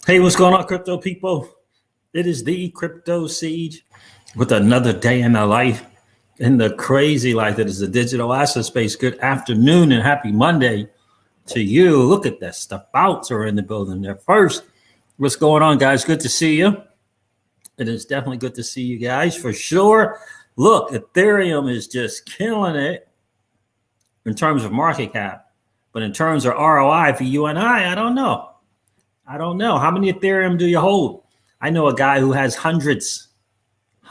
Hey, what's going on, crypto people? It is the Crypto Siege with another day in the life, in the crazy life that is the digital asset space. Good afternoon and happy Monday to you. Look at that stuff. Bouts are in the building there first. What's going on, guys? Good to see you. It is definitely good to see you guys for sure. Look, Ethereum is just killing it in terms of market cap, but in terms of ROI for you and I don't know. I don't know. How many Ethereum do you hold? I know a guy who has hundreds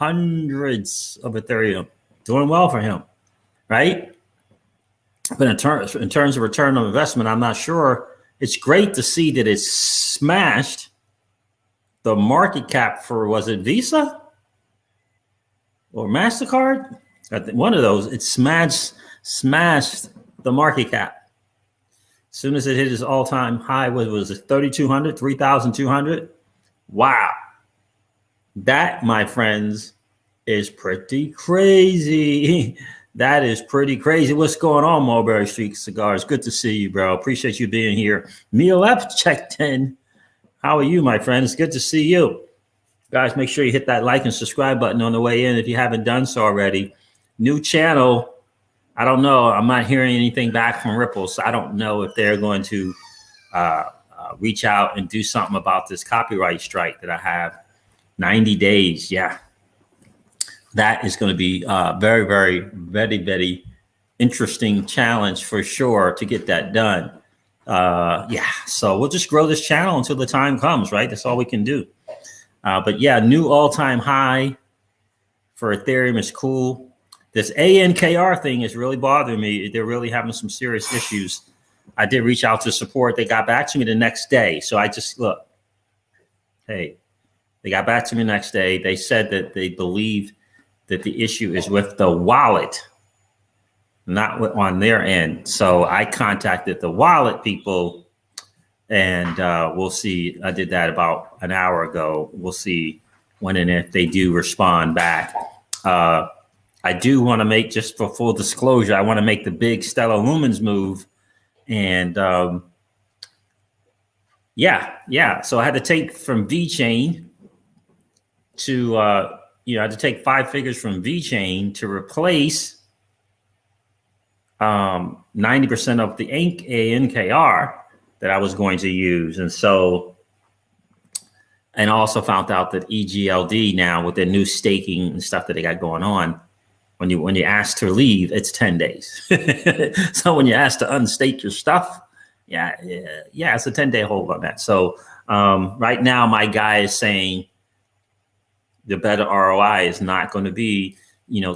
of Ethereum. Doing well for him, right? But in terms of return on investment, I'm not sure. It's great to see that it's smashed the market cap for, was it Visa or MasterCard? I think one of those. It smashed the market cap. As soon as it hit its all-time high, what was it, 3,200, 3,200? Wow. That, my friends, is pretty crazy. That is pretty crazy. What's going on, Mulberry Street Cigars? Good to see you, bro. Appreciate you being here. Neil F checked in. How are you, my friends? Good to see you. Guys, make sure you hit that like and subscribe button on the way in if you haven't done so already. New channel. I don't know. I'm not hearing anything back from Ripple, so I don't know if they're going to reach out and do something about this copyright strike that I have. 90 days. Yeah. That is going to be very, very interesting challenge for sure to get that done. Yeah. So we'll just grow this channel until the time comes, right? That's all we can do. But yeah, new all-time high for Ethereum is cool. This ANKR thing is really bothering me. They're really having some serious issues. I did reach out to support. They got back to me the next day. So I just, look, hey, they got back to me the next day. They said that they believe that the issue is with the wallet, not on their end. So I contacted the wallet people and we'll see. I did that about an hour ago. We'll see when and if they do respond back. I do want to make, just for full disclosure, I want to make the big Stellar Lumens move. And yeah. So I had to take from VeChain to, I had to take 5 figures from VeChain to replace 90% of the ANKR that I was going to use. And so, and I also found out that EGLD now, with their new staking and stuff that they got going on, when you ask to leave, it's 10 days. So when you ask to unstake your stuff, yeah, it's a 10-day hold on that. So right now, my guy is saying the better ROI is not going to be,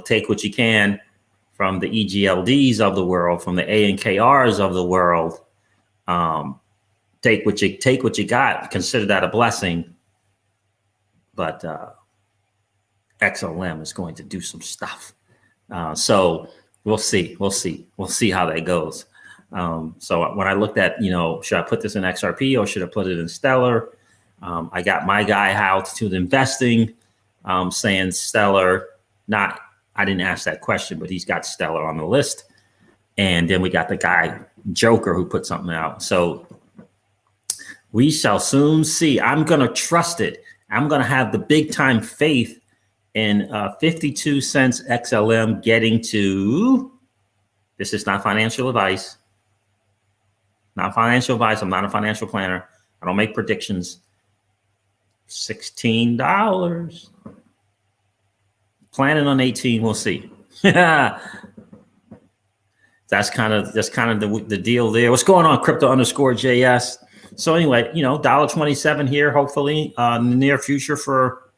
take what you can from the EGLDs of the world, from the ANKRs of the world. Take what you got. Consider that a blessing. But XLM is going to do some stuff. So we'll see how that goes. So when I looked at, should I put this in XRP or should I put it in Stellar? I got my guy High Altitude Investing saying Stellar. I didn't ask that question, but he's got Stellar on the list. And then we got the guy Joker who put something out. So we shall soon see. I'm going to trust it. I'm going to have the big time faith in 52 cents XLM getting to, this is not financial advice. Not financial advice. I'm not a financial planner. I don't make predictions. $16. Planning on 18. We'll see. That's kind of the deal there. What's going on, crypto_JS? So anyway, $1.27 here, hopefully in the near future for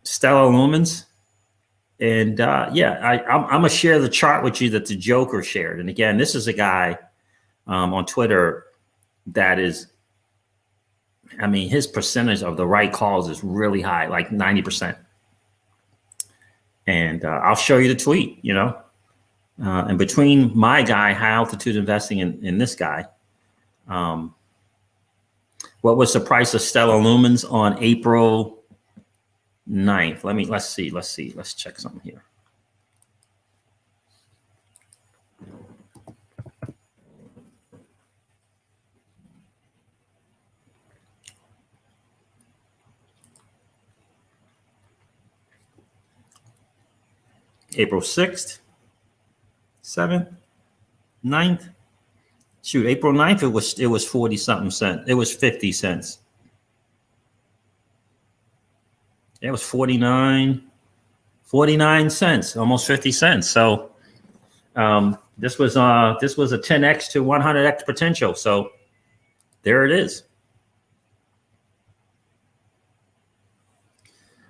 Stellar Lumens. And I'm gonna share the chart with you that the Joker shared. And again, this is a guy on Twitter that is, his percentage of the right calls is really high, like 90%. And I'll show you the tweet, and between my guy, High Altitude Investing, and this guy, what was the price of Stellar Lumens on April 9th? Let's see. Let's check something here. April 6th, 7th, 9th. Shoot, April 9th, it was 40 something cents. It was 50 cents. It was 49 cents, almost 50 cents. So this was a 10x to 100x potential. So there it is.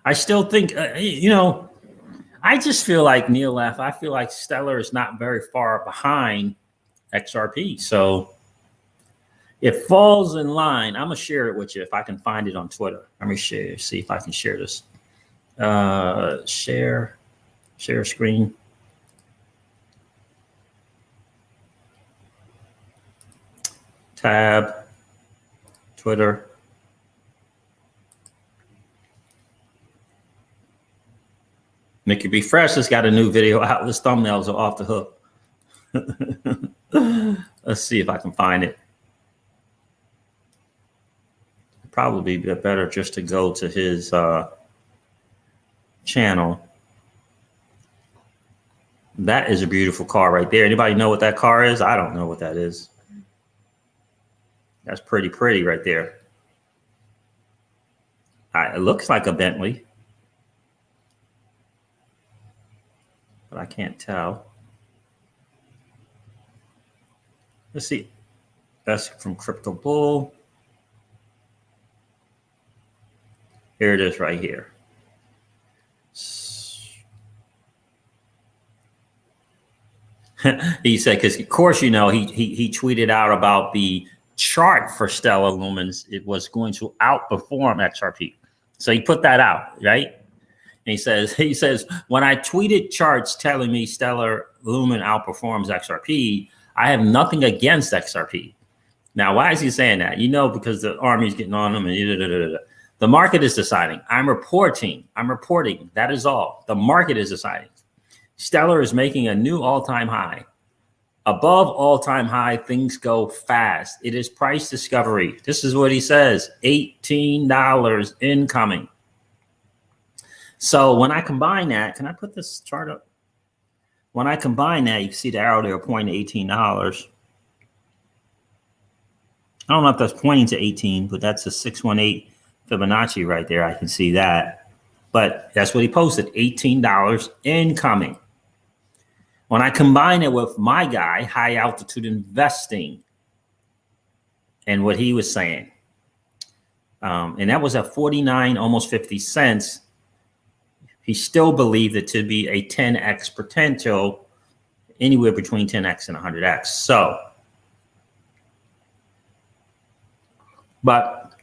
I still think, I just feel like Neil F. I feel like Stellar is not very far behind XRP. So it falls in line. I'm gonna share it with you if I can find it on Twitter. Let me see if I can share this. Share screen. Tab, Twitter. Mickey B. Fresh has got a new video out. His thumbnails are off the hook. Let's see if I can find it. It'd probably be better just to go to his channel. That is a beautiful car right there. Anybody know what that car is? I don't know what that is. That's pretty right there. It looks like a Bentley, but I can't tell. Let's see. That's from Crypto Bull. Here it is right here. He said, because of course, he tweeted out about the chart for Stellar Lumens. It was going to outperform XRP. So he put that out, right? And he says, when I tweeted charts telling me Stellar Lumen outperforms XRP, I have nothing against XRP. Now, why is he saying that? Because the army's getting on them and the market is deciding. I'm reporting. That is all. The market is deciding. Stellar is making a new all-time high. Above all-time high, things go fast. It is price discovery. This is what he says, $18 incoming. So when I combine that, can I put this chart up? When I combine that, you can see the arrow there pointing to $18. I don't know if that's pointing to 18, but that's a 618 Fibonacci right there. I can see that. But that's what he posted, $18 incoming. When I combine it with my guy, high altitude investing, and what he was saying, and that was at 49, almost 50 cents. He still believed it to be a 10x potential, anywhere between 10x and 100x. So, but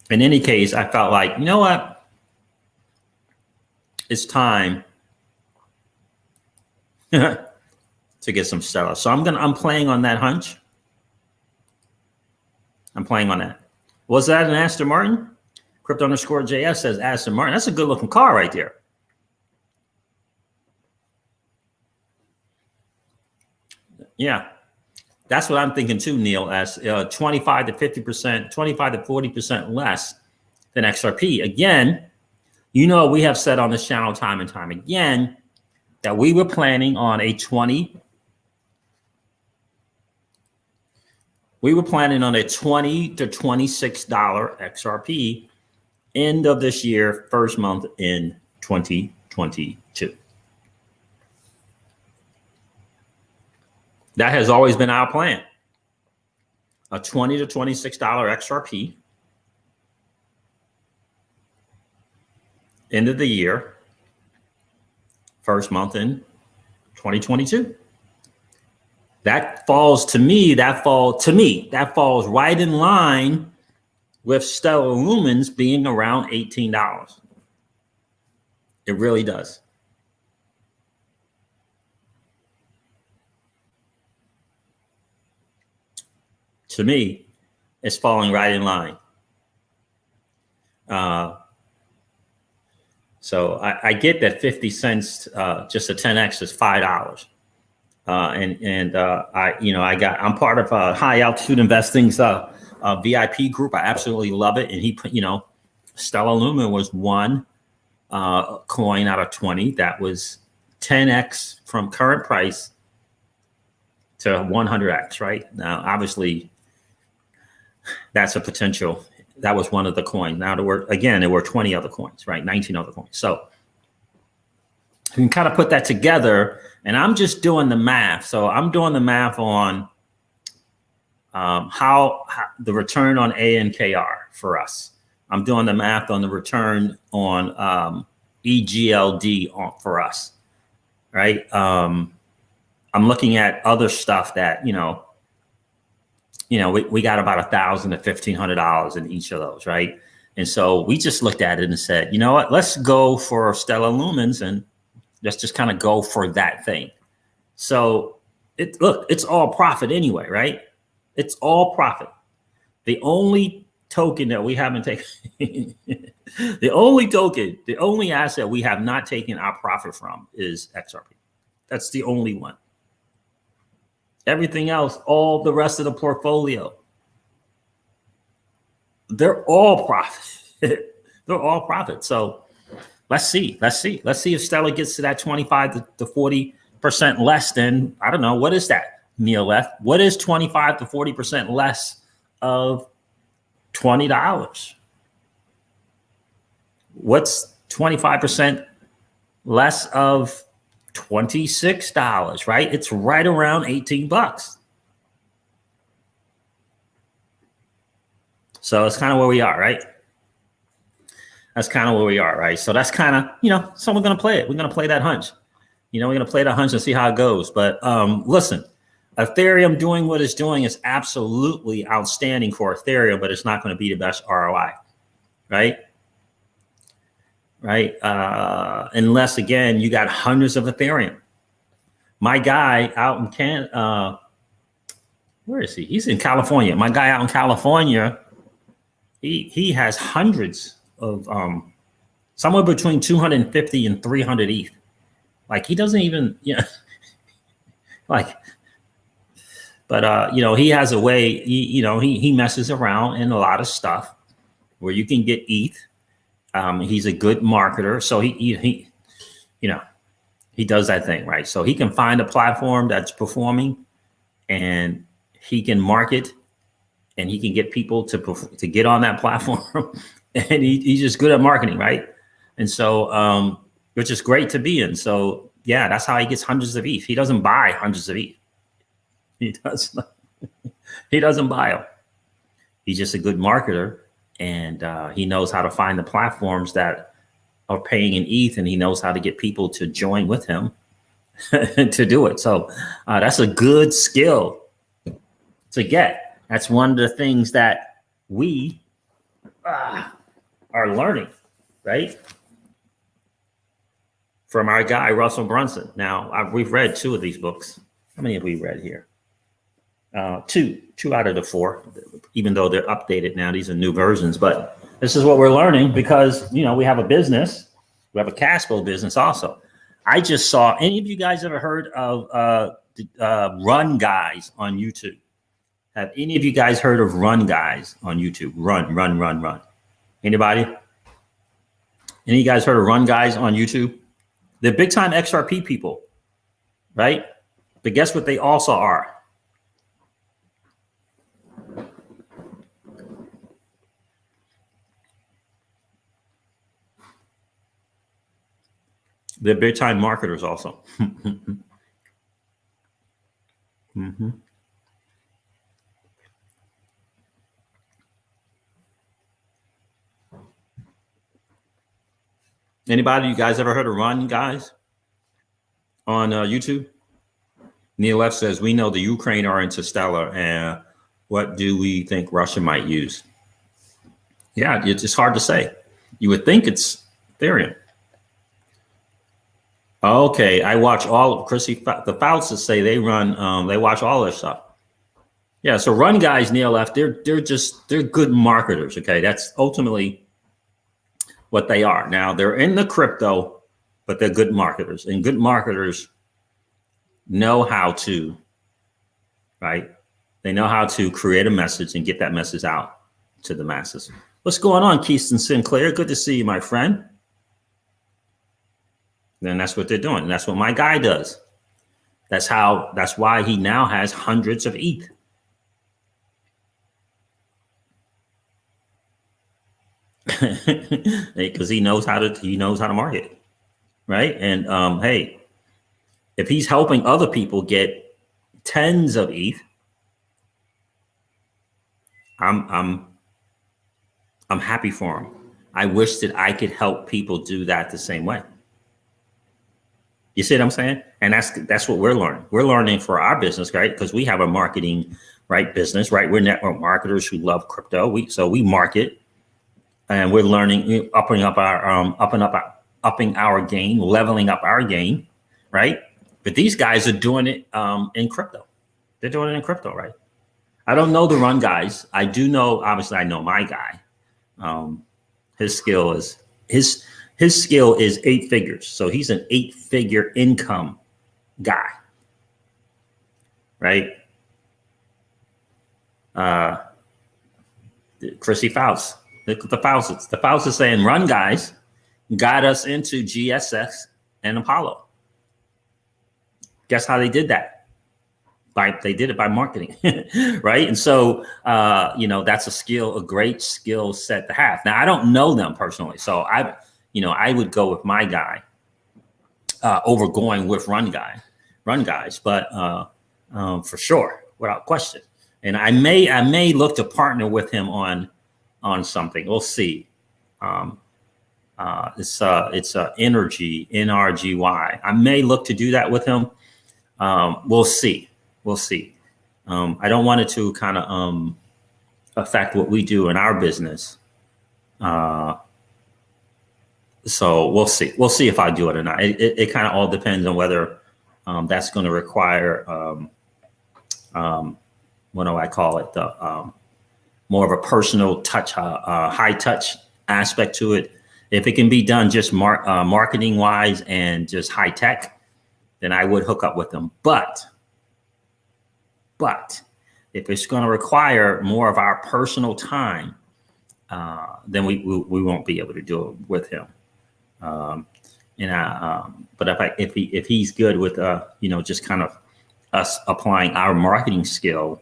in any case, I felt like, you know what? It's time to get some Stellar. So I'm playing on that hunch. I'm playing on that. Was that an Aston Martin? Crypto_JS says Aston Martin. That's a good looking car right there. Yeah, that's what I'm thinking too, Neil, as 25 to 50%, 25 to 40% less than XRP. Again, we have said on this channel time and time again that we were planning on a $20 to $26 XRP end of this year, first month in 2022. That has always been our plan. A $20 to $26 XRP end of the year, first month in 2022. That falls right in line with Stellar Lumens being around $18. It really does. To me, it's falling right in line. So I get that 50 cents, just a 10x is $5. I'm part of high altitude investing's VIP group. I absolutely love it. And he put, Stellar Lumen was one coin out of 20 that was 10x from current price to 100x, right? Now, obviously, that's a potential. That was one of the coins. Now, there were 20 other coins, right? 19 other coins. So you can kind of put that together, and I'm just doing the math. So I'm doing the math on how the return on ANKR for us. I'm doing the math on the return on EGLD for us, right? I'm looking at other stuff that, we got about $1,000 to $1,500 in each of those, right? And so we just looked at it and said, you know what, let's go for Stellar Lumens and let's just kind of go for that thing. So it's all profit anyway, right? It's all profit. The only token that we haven't taken, the only asset we have not taken our profit from is XRP. That's the only one. Everything else, all the rest of the portfolio, they're all profit. They're all profit. So let's see if Stellar gets to that 25 to 40% less than, I don't know, what is that, Neil F? What is 25 to 40% less of $20? What's 25% less of $26, right? It's right around $18. So it's kind of where we are, right? That's kind of where we are, right? So that's kind of, so we're going to play it. We're going to play that hunch. We're going to play that hunch and see how it goes. But listen, Ethereum doing what it's doing is absolutely outstanding for Ethereum, but it's not going to be the best ROI, right? Right? Unless, again, you got hundreds of Ethereum. My guy out in Canada, where is he? He's in California. My guy out in California, he has hundreds of somewhere between 250 and 300 ETH. Like, he doesn't even, but he has a way, he messes around in a lot of stuff where you can get ETH. He's a good marketer, so he does that thing, right? So he can find a platform that's performing, and he can market, and he can get people to get on that platform, and he's just good at marketing, right? And so, which is great to be in. So yeah, that's how he gets hundreds of ETH. He doesn't buy hundreds of ETH. He doesn't buy them. He's just a good marketer. And he knows how to find the platforms that are paying in ETH, and he knows how to get people to join with him to do it. So that's a good skill to get. That's one of the things that we are learning, right? From our guy, Russell Brunson. Now, we've read 2 of these books. How many have we read here? 2 out of the 4, even though they're updated now. These are new versions, but this is what we're learning because, we have a business. We have a cash flow business also. I just saw, any of you guys ever heard of Run Guys on YouTube? Have any of you guys heard of Run Guys on YouTube? Run. Anybody? Any of you guys heard of Run Guys on YouTube? They're big time XRP people, right? But guess what they also are? They're big time marketers also. Mm-hmm. Anybody, you guys ever heard of Run Guys on YouTube? Neil F says, we know the Ukraine are into Stellar, and what do we think Russia might use? Yeah, it's just hard to say. You would think it's Ethereum. Okay, I watch all of Chrissy, the Fouts say they run, they watch all their stuff. Yeah, so Run Guys, Neil F, they're good marketers, okay? That's ultimately what they are. Now, they're in the crypto, but they're good marketers, and good marketers know how to, right? They know how to create a message and get that message out to the masses. What's going on, Keiston Sinclair? Good to see you, my friend. Then that's what they're doing. And that's what my guy does. That's why he now has hundreds of ETH. Because he knows how to market, right? And hey, if he's helping other people get tens of ETH, I'm happy for him. I wish that I could help people do that the same way. You see what I'm saying? And that's what we're learning. We're learning for our business, right? Because we have a marketing, right, business, right? We're network marketers who love crypto. So we market, and we're learning, upping our game, leveling up our game, right? But these guys are doing it in crypto. They're doing it in crypto, right? I don't know the run guys. I do know, obviously, I know my guy. His skill is 8 figures. So he's an 8-figure income guy, right? Chrissy Faust. Look at the Fausts. The Fausts is saying, run guys got us into GSX and Apollo. Guess how they did that? They did it by marketing, right? And so, that's a great skill set to have. Now, I don't know them personally, so I would go with my guy over going with run guys, but for sure, without question. And I may look to partner with him on something. We'll see. It's energy, NRGY. I may look to do that with him. We'll see. I don't want it to kind of affect what we do in our business. So we'll see. We'll see if I do it or not. It kind of all depends on whether that's going to require what do I call it? The more of a personal touch, high touch aspect to it. If it can be done just marketing wise and just high tech, then I would hook up with them. But if it's going to require more of our personal time, then we won't be able to do it with him. But if he's good with just kind of us applying our marketing skill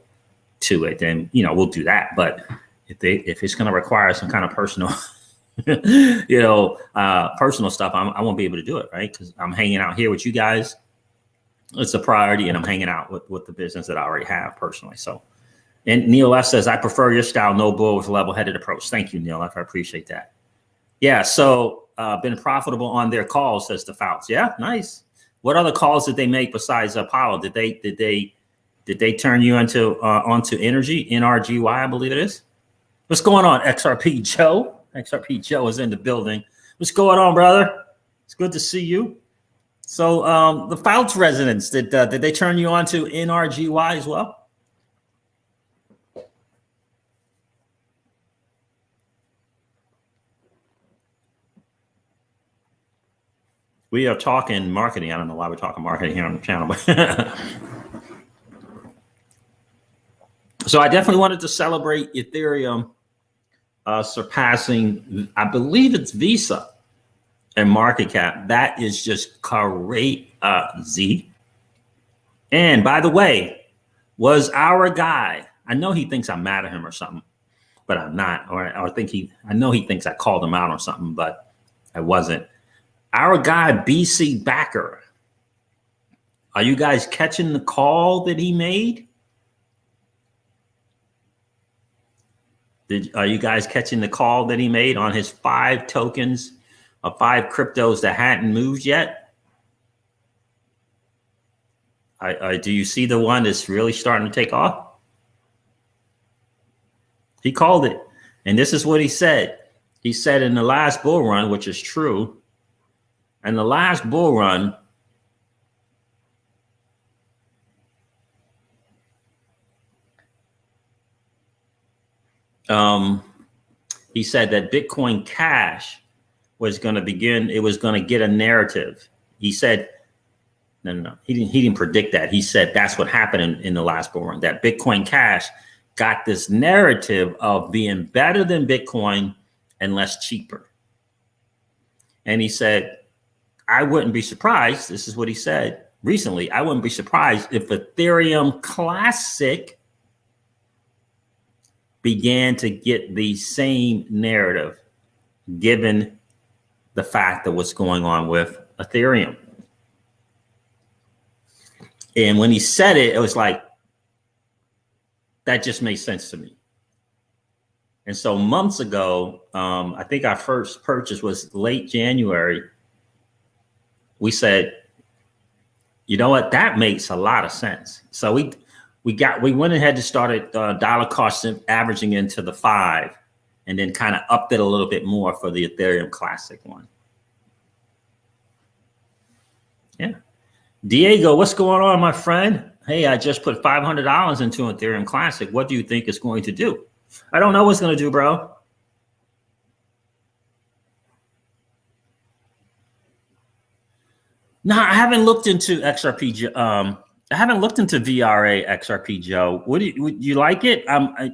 to it, then we'll do that. But if it's going to require some kind of personal personal stuff, I won't be able to do it, right? Because I'm hanging out here with you guys. It's a priority, and I'm hanging out with the business that I already have personally. So, and Neil F says, I prefer your style, no bull, with a level-headed approach. Thank you, Neil F. I appreciate that. Yeah, so been profitable on their calls, says the Fouts. Yeah, nice. What other calls did they make besides Apollo? Did they turn you onto energy, NRGY, I believe it is? What's going on, XRP Joe? XRP Joe is in the building. What's going on, brother? It's good to see you. So the Fouts residents, did they turn you on to NRGY as well? We are talking marketing. I don't know why we're talking marketing here on the channel, but so I definitely wanted to celebrate Ethereum surpassing, I believe it's Visa and market cap. That is just crazy. And by the way, was our guy, I know he thinks I'm mad at him or something, but I'm not. Or I know he thinks I called him out or something, but I wasn't. Our guy, BC Backer. Are you guys catching the call that he made? Are you guys catching the call that he made on his 5 tokens of 5 cryptos that hadn't moved yet? Do you see the one that's really starting to take off? He called it. And this is what he said. He said in the last bull run, which is true, in the last bull run, he said that Bitcoin Cash was going to begin. It was going to get a narrative. He said, no. He didn't predict that. He said that's what happened in the last bull run, that Bitcoin Cash got this narrative of being better than Bitcoin and less cheaper. And he said, I wouldn't be surprised. This is what he said recently. I wouldn't be surprised if Ethereum Classic began to get the same narrative, given the fact of what's going on with Ethereum. And when he said it, it was like, that just made sense to me. And so months ago, I think our first purchase was late January. We said, you know what, that makes a lot of sense. So we went ahead and started dollar cost averaging into the 5, and then kind of upped it a little bit more for the Ethereum Classic one. Yeah. Diego, what's going on, my friend? Hey, I just put $500 into Ethereum Classic. What do you think it's going to do? I don't know what's going to do, bro. No, I haven't looked into XRP. I haven't looked into VRA XRP, Joe. Would you like it?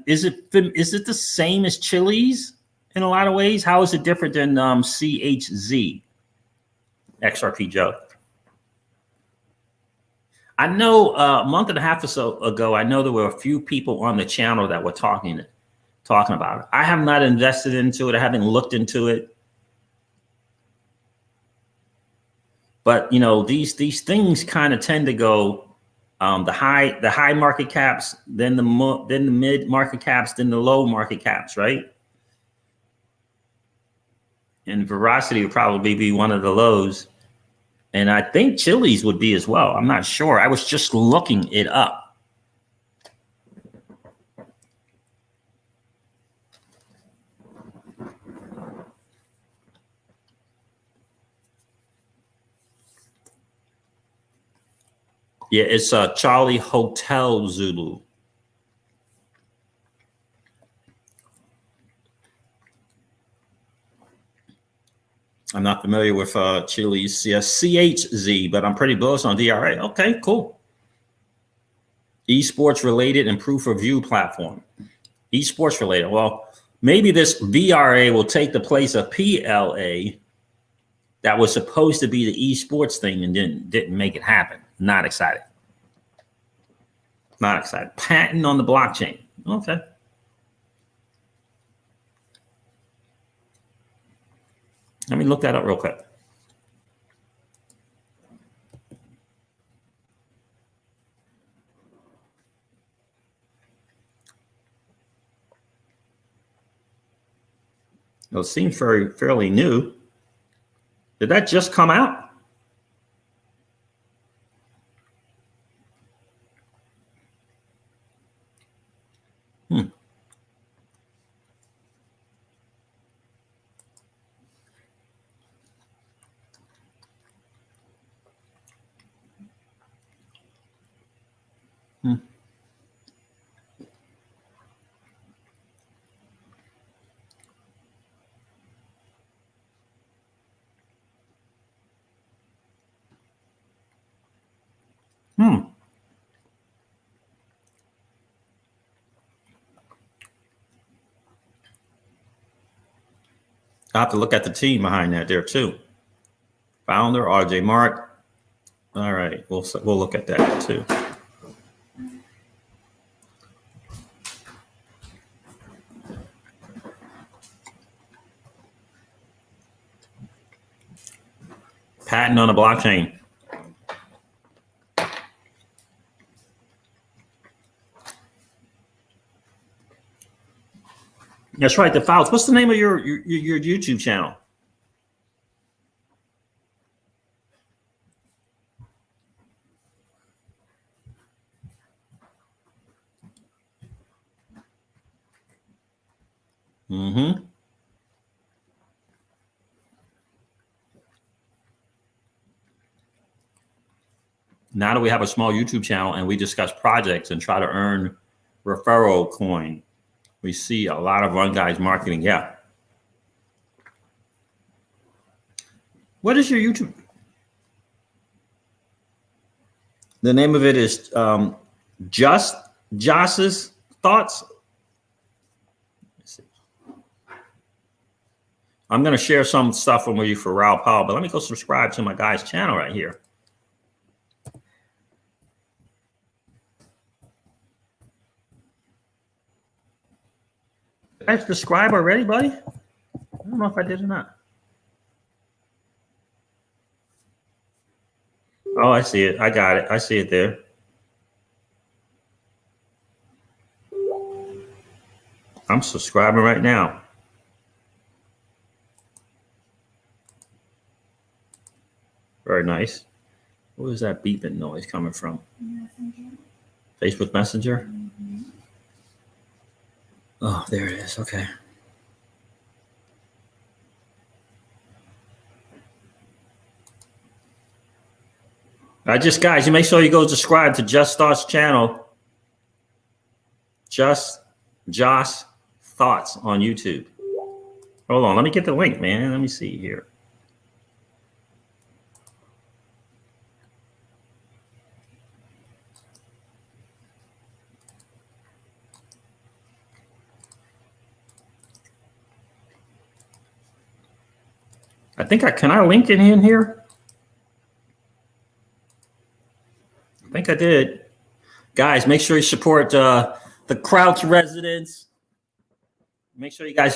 Is it the same as Chili's in a lot of ways? How is it different than CHZ XRP, Joe? I know a month and a half or so ago, I know there were a few people on the channel that were talking about it. I have not invested into it. I haven't looked into it. But you know, these things kind of tend to go the high market caps, then the mid market caps, then the low market caps, right? And Veracity would probably be one of the lows. And I think Chili's would be as well. I'm not sure. I was just looking it up. Yeah, it's Charlie Hotel Zulu. I'm not familiar with Chili's. Yeah, CHZ, but I'm pretty bullish on VRA. Okay, cool. Esports related and proof of view platform. Esports related. Well, maybe this VRA will take the place of PLA that was supposed to be the esports thing and didn't make it happen. Not excited. Not excited. Patent on the blockchain. Okay. Let me look that up real quick. It seems fairly new. Did that just come out? I have to look at the team behind that there too. Founder RJ Mark. All right, we'll look at that too. Patent on the blockchain. That's right, the Fouts. What's the name of your YouTube channel? Mm-hmm. Now that we have a small YouTube channel and we discuss projects and try to earn referral coin, we see a lot of Run Guys marketing. Yeah. What is your YouTube? The name of it is Joss's thoughts? Let's see. I'm going to share some stuff with you for Raoul Pal, but let me go subscribe to my guy's channel right here. Did I subscribe already, buddy? I don't know if I did or not. Oh, I see it. I got it. I see it there. I'm subscribing right now. Very nice. What is that beeping noise coming from? Messenger. Facebook Messenger? Mm-hmm. Oh, there it is. Okay. Guys, you make sure you go subscribe to Just Thoughts channel. Just Josh Thoughts on YouTube. Hold on, let me get the link, man. Let me see here. Can I link it in here? I think I did. Guys, make sure you support the Crouch residents. Make sure you guys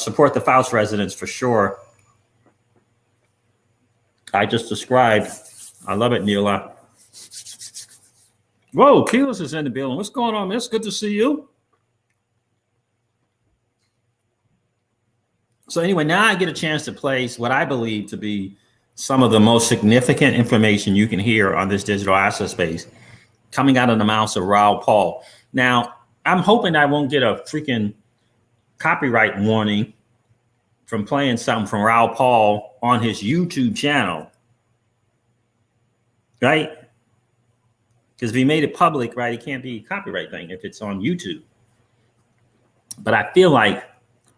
support the Faust residents for sure. I just described. I love it, Neela. Whoa, Keelis is in the building. What's going on, miss? Good to see you. So anyway, now I get a chance to place what I believe to be some of the most significant information you can hear on this digital asset space coming out of the mouth of Raoul Pal. Now, I'm hoping I won't get a freaking copyright warning from playing something from Raoul Pal on his YouTube channel, right? Because if he made it public, right, it can't be a copyright thing if it's on YouTube. But I feel like,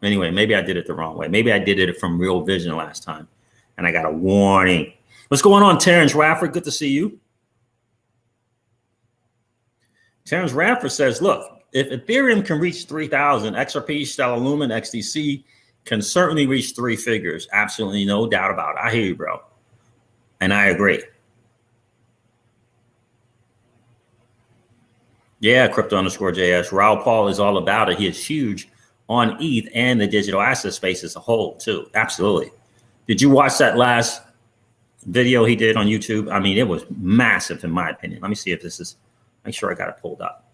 anyway, maybe I did it the wrong way. Maybe I did it from Real Vision last time, and I got a warning. What's going on, Terrence Rafford? Good to see you. Terrence Rafford says, look, if Ethereum can reach 3,000, XRP, Stellar Lumen, XDC can certainly reach 3 figures. Absolutely no doubt about it. I hear you, bro. And I agree. Yeah, crypto_JS. Raoul Pal is all about it. He is huge on ETH and the digital asset space as a whole, too. Absolutely. Did you watch that last video he did on YouTube? I mean, it was massive, in my opinion. Let me see if this is, make sure I got it pulled up.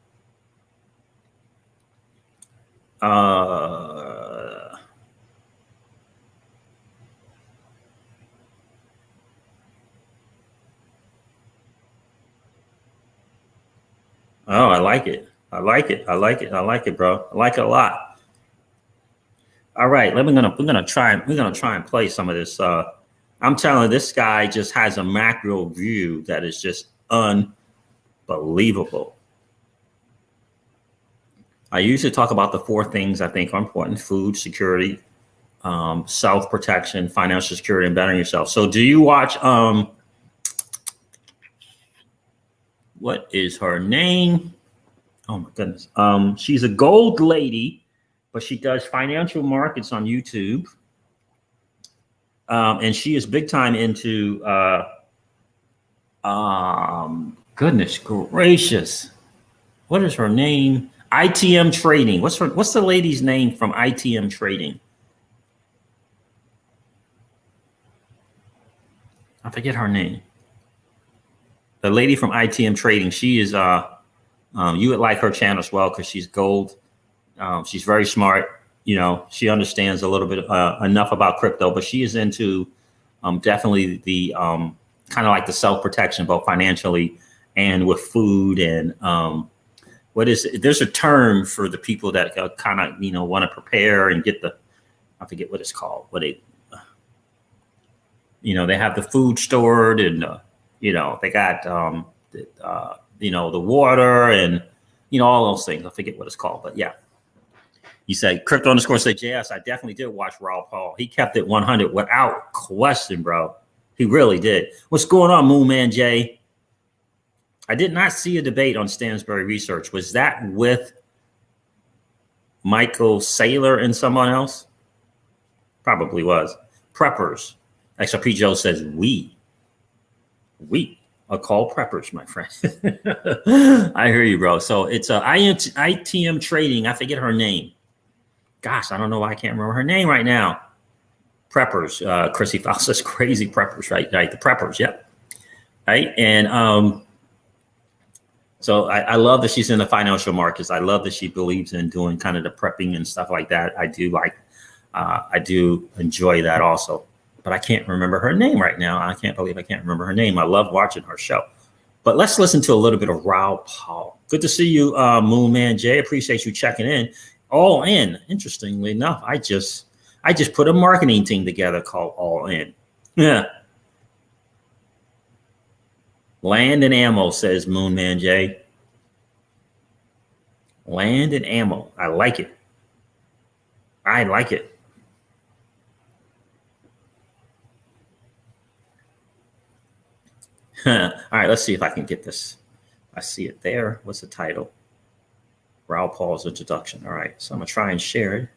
Oh, I like it. I like it. I like it. I like it, bro. I like it a lot. All right, we're gonna try and play some of this. I'm telling you, this guy just has a macro view that is just unbelievable. I usually talk about the 4 things I think are important: food, security, self-protection, financial security, and bettering yourself. So do you watch, what is her name? Oh my goodness. She's a gold lady, but she does financial markets on YouTube. And she is big time into, goodness gracious. What is her name? ITM Trading. What's the lady's name from ITM Trading? I forget her name. The lady from ITM Trading. She is you would like her channel as well because she's gold. She's very smart. You know, she understands a little bit enough about crypto, but she is into definitely the kind of like the self-protection, both financially and with food and there's a term for the people that kind of, you know, want to prepare and get I forget what it's called, you know, they have the food stored and, you know, they got, you know, the water and, you know, all those things. I forget what it's called, but yeah. You say crypto_JS. I definitely did watch Raoul Pal. He kept it 100 without question, bro. He really did. What's going on, Moon Man Jay? I did not see a debate on Stansberry Research. Was that with Michael Saylor and someone else. Probably was. Preppers. XRP Joe says we are called preppers, my friend. I hear you, bro. So it's ITM Trading. I forget her name. Gosh, I don't know why I can't remember her name right now. Preppers. Chrissy Fowler says crazy preppers, right? Right, the preppers, yep. Right, and so I love that she's in the financial markets. I love that she believes in doing kind of the prepping and stuff like that. I do enjoy that also, but I can't remember her name right now. I can't believe I can't remember her name. I love watching her show. But let's listen to a little bit of Raoul Pal. Good to see you, Moon Man Jay. Appreciate you checking in. All In. Interestingly enough, I just put a marketing team together called All In. Yeah. Land and ammo, says Moon Man Jay. Land and ammo. I like it. I like it. All right, let's see if I can get this. I see it there. What's the title? Raoul Paul's introduction. All right, so I'm going to try and share it.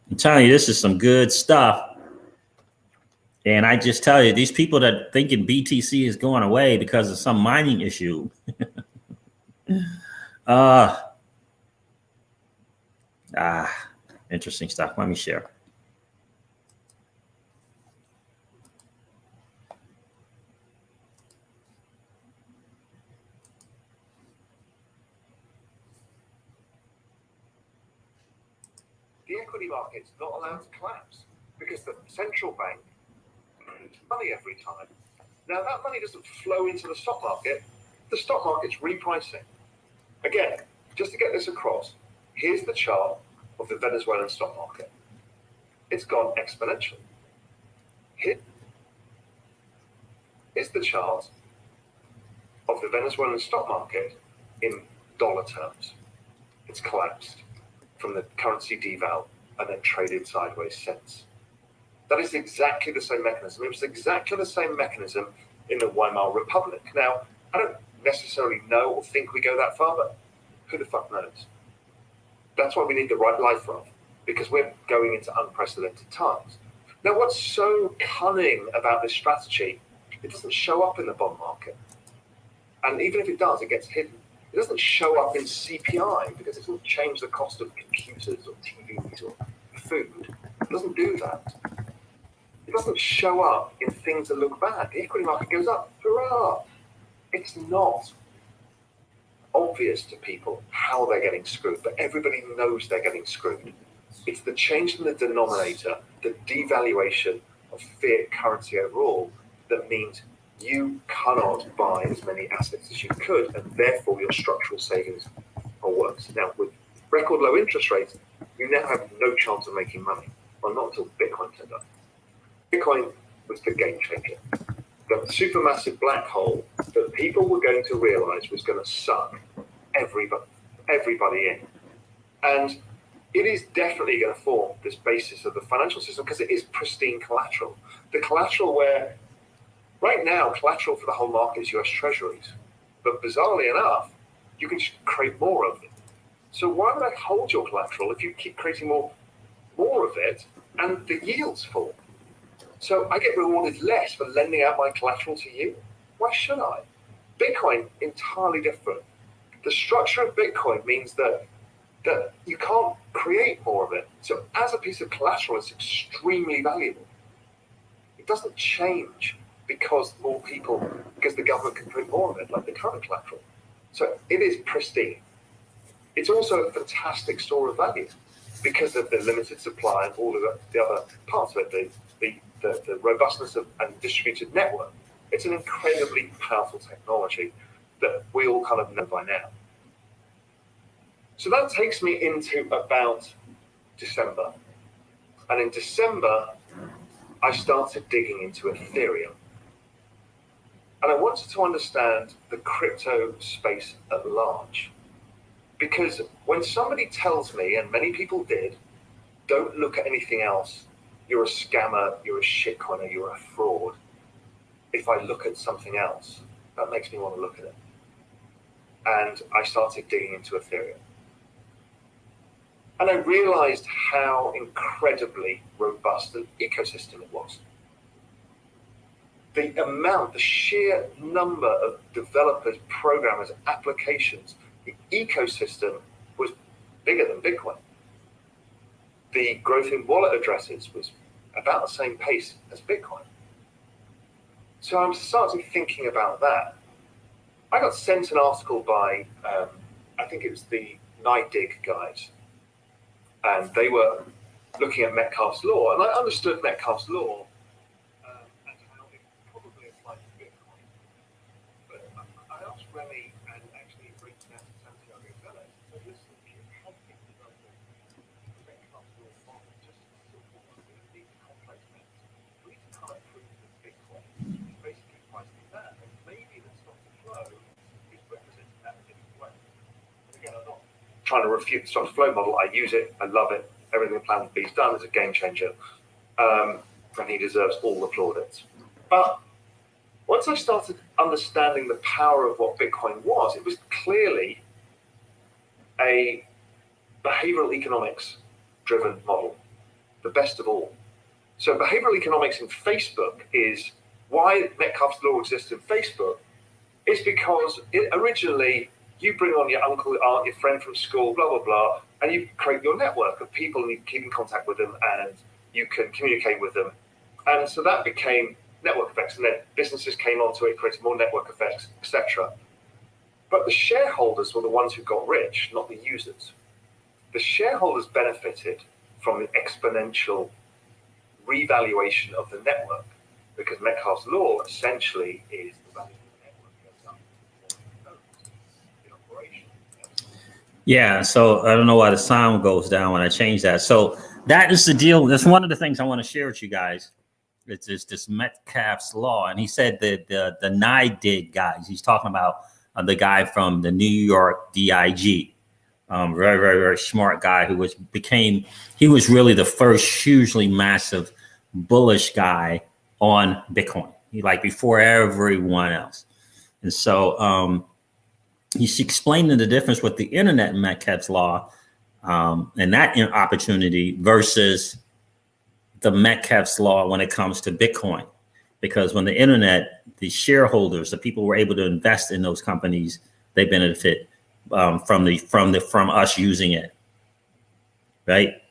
I'm telling you, this is some good stuff. And I just tell you, these people that thinking BTC is going away because of some mining issue. Interesting stuff. Let me share. The equity market's not allowed to collapse because the central bank prints money every time. Now that money doesn't flow into the stock market. The stock market's repricing. Again, just to get this across, here's the chart of the Venezuelan stock market. It's gone exponential. Here's the chart of the Venezuelan stock market in dollar terms. It's collapsed from the currency deval and then traded sideways since. That is exactly the same mechanism. It was exactly the same mechanism in the Weimar Republic. Now, I don't necessarily know or think we go that far, but who the fuck knows? That's why we need the right life raft, because we're going into unprecedented times. Now, what's so cunning about this strategy, it doesn't show up in the bond market. And even if it does, it gets hidden. It doesn't show up in CPI because it doesn't change the cost of computers or TVs or food. It doesn't do that. It doesn't show up in things that look bad. The equity market goes up. Hurrah! It's not obvious to people how they're getting screwed, but everybody knows they're getting screwed. It's the change in the denominator, the devaluation of fiat currency overall, that means you cannot buy as many assets as you could, and therefore your structural savings are worse. Now, with record low interest rates, you now have no chance of making money. Well, not until Bitcoin turned up. Bitcoin was the game changer. The supermassive black hole that people were going to realize was going to suck everybody in. And it is definitely going to form this basis of the financial system because it is pristine collateral. The collateral where, right now, collateral for the whole market is US Treasuries. But bizarrely enough, you can create more of it. So why would I hold your collateral if you keep creating more of it and the yields fall? So I get rewarded less for lending out my collateral to you. Why should I? Bitcoin, entirely different. The structure of Bitcoin means that you can't create more of it. So as a piece of collateral, it's extremely valuable. It doesn't change because the government can print more of it, like the current collateral. So it is pristine. It's also a fantastic store of value because of the limited supply and all of the other parts of it, the robustness of and distributed network. It's an incredibly powerful technology that we all kind of know by now. So that takes me into about December. And in December, I started digging into Ethereum. And I wanted to understand the crypto space at large. Because when somebody tells me, and many people did, don't look at anything else, you're a scammer, you're a shitcoiner, you're a fraud. If I look at something else, that makes me want to look at it. And I started digging into Ethereum. And I realized how incredibly robust an ecosystem it was. The sheer number of developers, programmers, applications, the ecosystem was bigger than Bitcoin. The growth in wallet addresses was about the same pace as Bitcoin. So I started thinking about that. I got sent an article by, I think it was the NIDIG guys, and they were looking at Metcalfe's law, and I understood Metcalfe's law and how it probably applied to Bitcoin. But I asked Remy and actually reached out to Santiago Vélez, so listen, you can't think about Metcalfe's law on just a simple one. We don't need complex methods. We need to kind of prove that Bitcoin is basically priced in that, and maybe the stock to flow is represented in that a different way. And again, I'm not trying to refute the stock to flow model. I use it. I love it. Everything Plan B's done is a game changer. And he deserves all the plaudits. But once I started understanding the power of what Bitcoin was, it was clearly a behavioral economics driven model, the best of all. So behavioral economics in Facebook is why Metcalfe's law exists in Facebook is because it originally you bring on your uncle, your aunt, your friend from school, blah, blah, blah, and you create your network of people and you keep in contact with them and you can communicate with them. And so that became network effects, and then businesses came onto it, created more network effects, etc. But the shareholders were the ones who got rich, not the users. The shareholders benefited from the exponential revaluation of the network because Metcalfe's law essentially is the value of the network goes up in operation. Yeah, so I don't know why the sound goes down when I change that. So that is the deal. That's one of the things I want to share with you guys. It's this Metcalfe's law. And he said that the NIDIG guys, he's talking about the guy from the New York DIG, very, very, very smart guy who was really the first hugely massive bullish guy on Bitcoin, before everyone else. And so he's explaining the difference with the internet and Metcalfe's law and that opportunity versus the Metcalfe's law when it comes to Bitcoin. Because when the internet, the shareholders, the people who were able to invest in those companies, they benefit from us using it, right?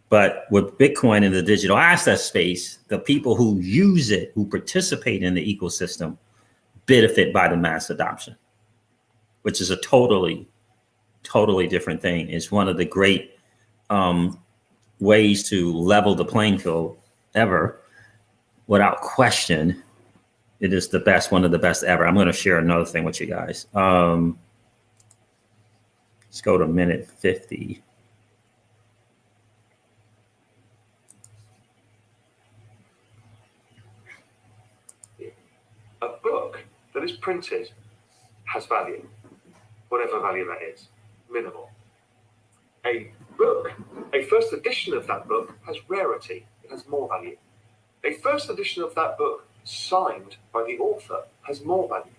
But with Bitcoin in the digital asset space, the people who use it, who participate in the ecosystem, benefit by the mass adoption, which is a totally different thing. It's one of the great ways to level the playing field ever. Without question, it is the best, one of the best ever. I'm going to share another thing with you guys. Let's go to minute 50. A book that is printed has value, whatever value that is, minimal. A first edition of that book has rarity, it has more value. A first edition of that book signed by the author has more value.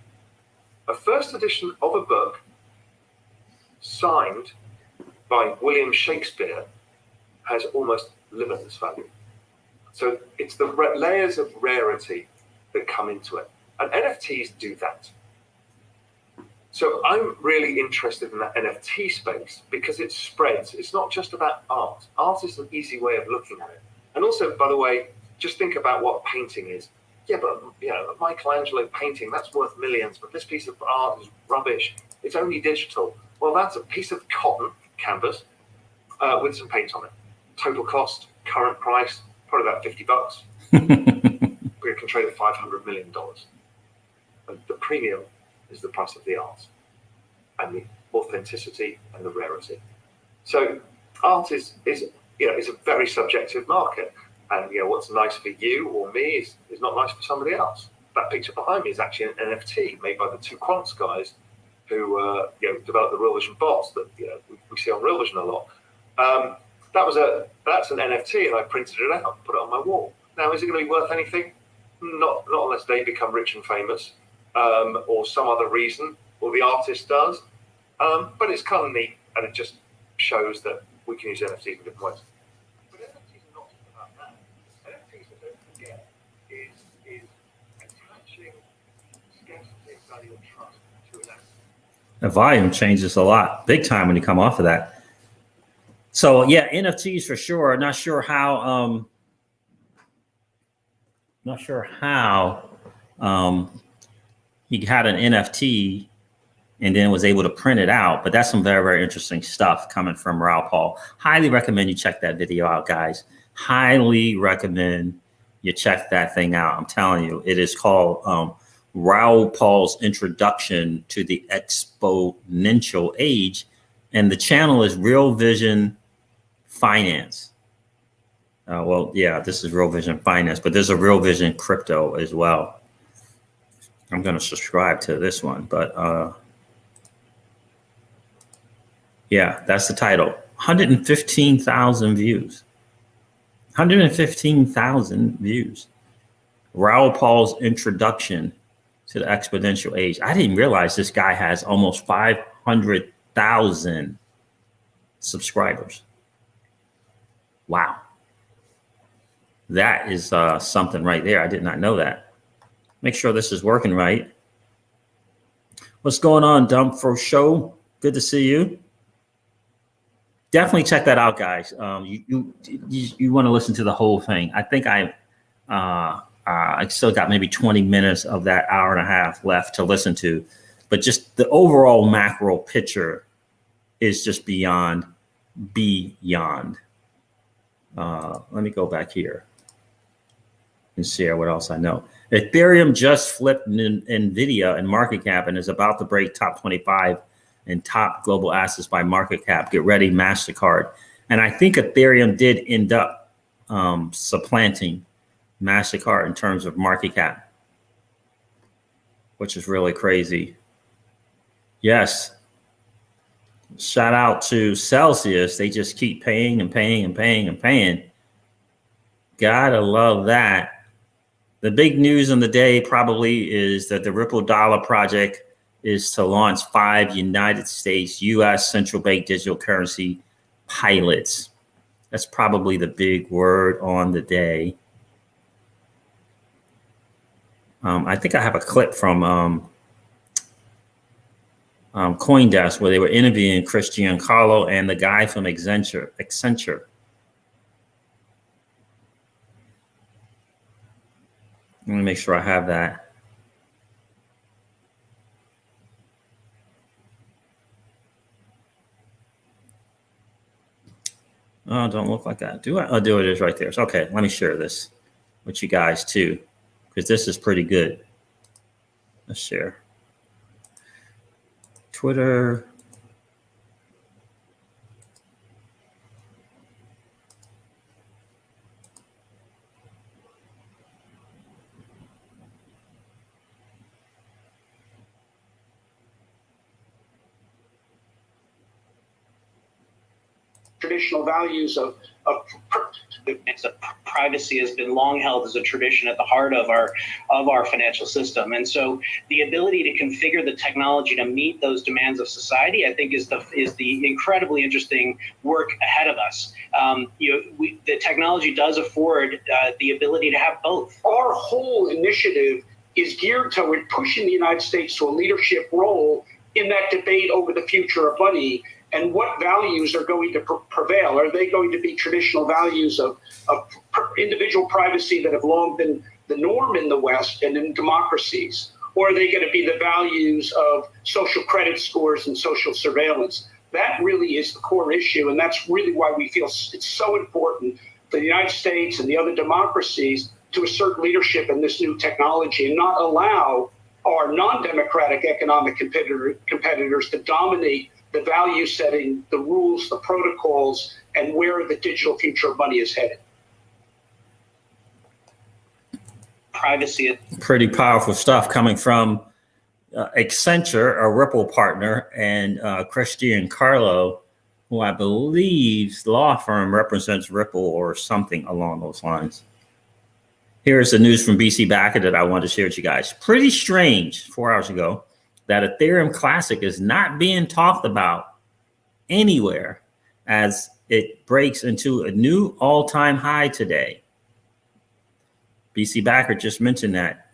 A first edition of a book signed by William Shakespeare has almost limitless value. So it's the layers of rarity that come into it. And NFTs do that. So I'm really interested in that NFT space because it spreads. It's not just about art. Art is an easy way of looking at it. And also, by the way, just think about what painting is. Yeah, but a Michelangelo painting, that's worth millions, but this piece of art is rubbish. It's only digital. Well, that's a piece of cotton canvas with some paint on it. Total cost, current price, probably about $50. We can trade at $500 million. And the premium is the price of the art and the authenticity and the rarity. So art is a very subjective market. And what's nice for you or me is not nice for somebody else. That picture behind me is actually an NFT made by the two quants guys who developed the Real Vision bots that we see on Real Vision a lot. That's an NFT, and I printed it out and put it on my wall. Now, is it going to be worth anything? Not unless they become rich and famous, or some other reason, or the artist does. But it's kind of neat, and it just shows that we can use NFTs in different ways. But NFTs are not just about that. NFTs, don't forget, is attaching scarcity, value, and trust to an asset. The volume changes a lot, big time when you come off of that. So yeah, NFTs for sure. Not sure how. He had an NFT and then was able to print it out. But that's some very, very interesting stuff coming from Raoul. Highly recommend you check that video out, guys. Highly recommend you check that thing out. I'm telling you, it is called Raoul's Introduction to the Exponential Age. And the channel is Real Vision Finance. Well, yeah, this is Real Vision Finance, but there's a Real Vision Crypto as well. I'm going to subscribe to this one, but yeah, that's the title. 115,000 views. 115,000 views. Raoul's Introduction to the Exponential Age. I didn't realize this guy has almost 500,000 subscribers. Wow. That is something right there. I did not know that. Make sure this is working right. What's going on, Dump for Show? Good to see you. Definitely check that out, guys. You want to listen to the whole thing. I think I still got maybe 20 minutes of that hour and a half left to listen to, but just the overall macro picture is just beyond. Let me go back here and share what else I know. Ethereum just flipped NVIDIA in market cap and is about to break top 25 and top global assets by market cap. Get ready, MasterCard. And I think Ethereum did end up supplanting MasterCard in terms of market cap, which is really crazy. Yes. Shout out to Celsius. They just keep paying and paying and paying and paying. Gotta love that. The big news on the day probably is that the Ripple Dollar Project is to launch 5 United States U.S. central bank digital currency pilots. That's probably the big word on the day. I think I have a clip from CoinDesk where they were interviewing Chris Giancarlo and the guy from Accenture. Let me make sure I have that. Oh, don't look like that. Do I? Oh, do it is right there. So, okay, let me share this with you guys too, because this is pretty good. Let's share. Twitter. Traditional values of privacy has been long held as a tradition at the heart of our financial system, and so the ability to configure the technology to meet those demands of society, I think, is the incredibly interesting work ahead of us. The technology does afford the ability to have both. Our whole initiative is geared toward pushing the United States to a leadership role in that debate over the future of money. And what values are going to prevail? Are they going to be traditional values of individual privacy that have long been the norm in the West and in democracies? Or are they going to be the values of social credit scores and social surveillance? That really is the core issue. And that's really why we feel it's so important for the United States and the other democracies to assert leadership in this new technology and not allow our non-democratic economic competitors to dominate the value setting, the rules, the protocols, and where the digital future of money is headed. Privacy. Pretty powerful stuff coming from Accenture, a Ripple partner, and Chris Giancarlo, who I believe the law firm represents Ripple or something along those lines. Here's the news from BC Backer that I wanted to share with you guys. Pretty strange 4 hours ago that Ethereum Classic is not being talked about anywhere as it breaks into a new all-time high today. BC Backer just mentioned that.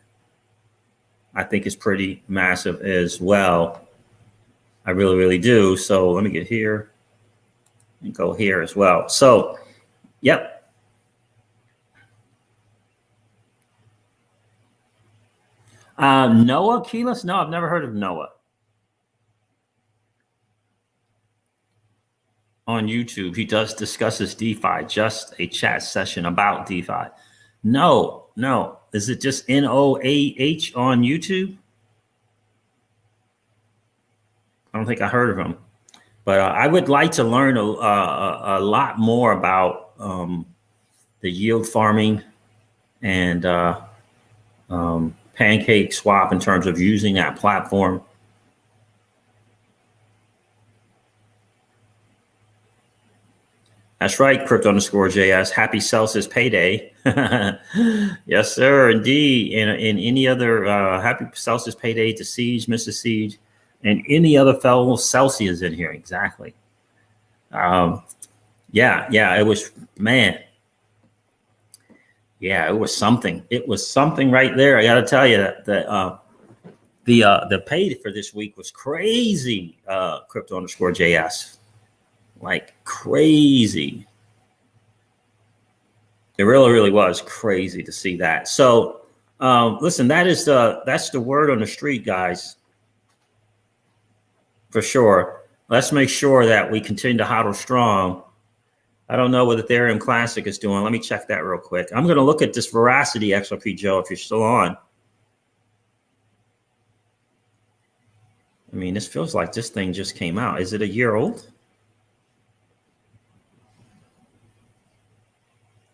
I think it's pretty massive as well. I really, really do. So let me get here and go here as well. So, yep. Noah Keyless? No, I've never heard of Noah. On YouTube, he discusses DeFi, just a chat session about DeFi. No. Is it just NOAH on YouTube? I don't think I heard of him, but I would like to learn a lot more about the yield farming and Pancake Swap in terms of using that platform. That's right, Crypto_JS. Happy Celsius payday. Yes, sir, indeed. And any other happy Celsius payday to Siege, Mr. Siege, and any other fellow Celsius in here. Exactly. Yeah, it was, man. Yeah, it was something. It was something right there. I got to tell you that the pay for this week was crazy. Crypto_JS. Like crazy. It really, really was crazy to see that. So listen, that's the word on the street, guys. For sure. Let's make sure that we continue to hodl strong. I don't know what Ethereum Classic is doing. Let me check that real quick. I'm going to look at this Veracity XRP, Joe, if you're still on. I mean, this feels like this thing just came out. Is it a year old?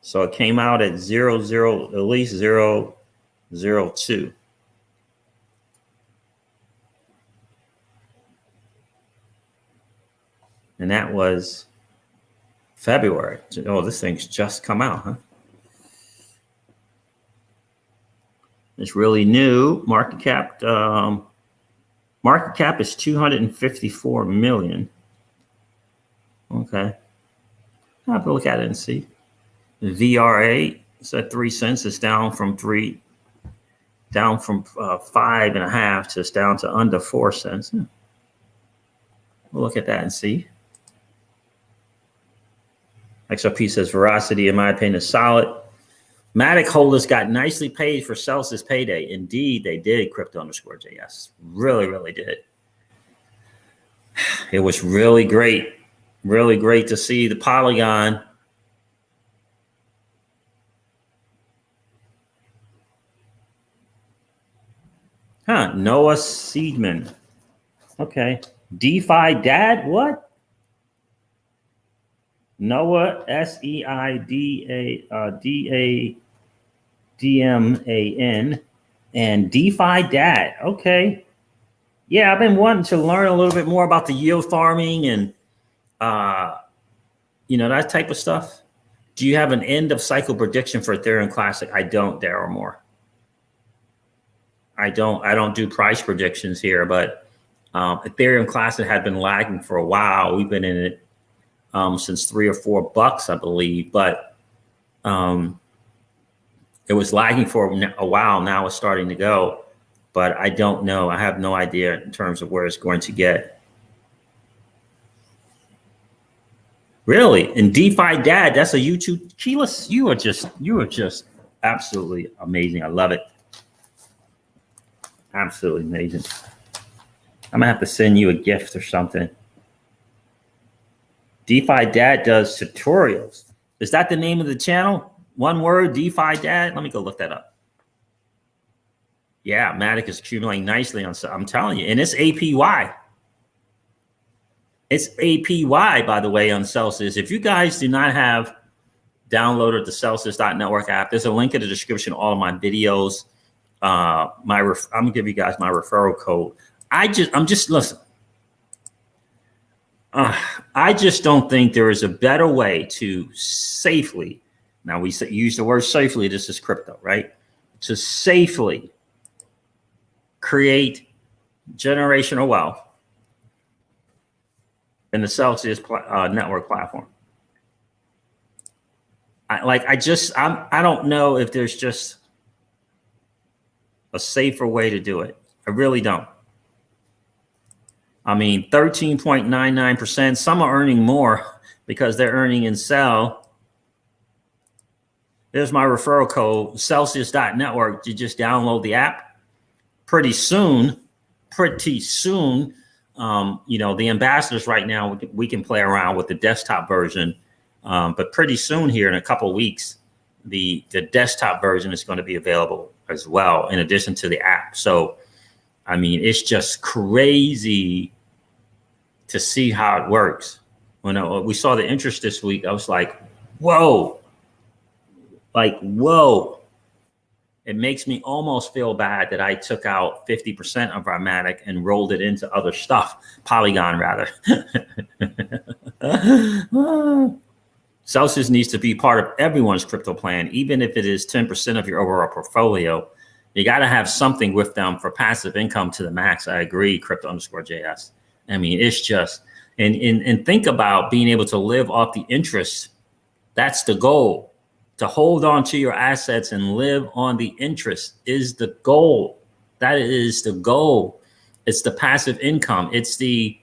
So it came out at 00, at least 002. And that was February. Oh, this thing's just come out, huh? It's really new. Market cap is 254 million. Okay. I'll have to look at it and see. The VRA is at 3 cents. It's down from 5.5 to it's down to under 4 cents. We'll look at that and see. XRP says Veracity, in my opinion, is solid. Matic holders got nicely paid for Celsius payday. Indeed, they did, Crypto_JS. Really, really did. It was really great. Really great to see the Polygon. Huh, Noah Seedman. Okay. DeFi Dad, what? Noah SEIDADADMAN and DeFi Dad. Okay. Yeah, I've been wanting to learn a little bit more about the yield farming and that type of stuff. Do you have an end of cycle prediction for Ethereum Classic? I don't, Daryl Moore. I don't do price predictions here, but Ethereum Classic had been lagging for a while. We've been in it since $3 or $4, I believe, but it was lagging for a while. Now it's starting to go, but I don't know. I have no idea in terms of where it's going to get. Really? And DeFi Dad, that's a YouTube. Keyless, you are just absolutely amazing. I love it. Absolutely amazing. I'm gonna have to send you a gift or something. DeFi Dad does tutorials. Is that the name of the channel? One word, DeFi Dad? Let me go look that up. Yeah, Matic is accumulating nicely on. I'm telling you, and it's APY. It's APY, by the way, on Celsius. If you guys do not have downloaded the Celsius.network app, there's a link in the description of all of my videos. I'm gonna give you guys my referral code. I just don't think there is a better way to safely. Now we use the word safely. This is crypto, right? To safely create generational wealth in the Celsius network platform. I don't know if there's just a safer way to do it. I really don't. I mean, 13.99%. Some are earning more because they're earning in Cell. There's my referral code, Celsius.network. You just download the app. Pretty soon, the ambassadors right now, we can play around with the desktop version. But pretty soon here in a couple of weeks, the desktop version is going to be available as well, in addition to the app. So, I mean, it's just crazy to see how it works. When we saw the interest this week, I was like, whoa. It makes me almost feel bad that I took out 50% of our Matic and rolled it into other stuff, Polygon rather. Celsius needs to be part of everyone's crypto plan, even if it is 10% of your overall portfolio. You got to have something with them for passive income to the max. I agree, crypto_JS. I mean, it's just, and think about being able to live off the interest. That's the goal. To hold on to your assets and live on the interest is the goal. That is the goal. It's the passive income. It's the,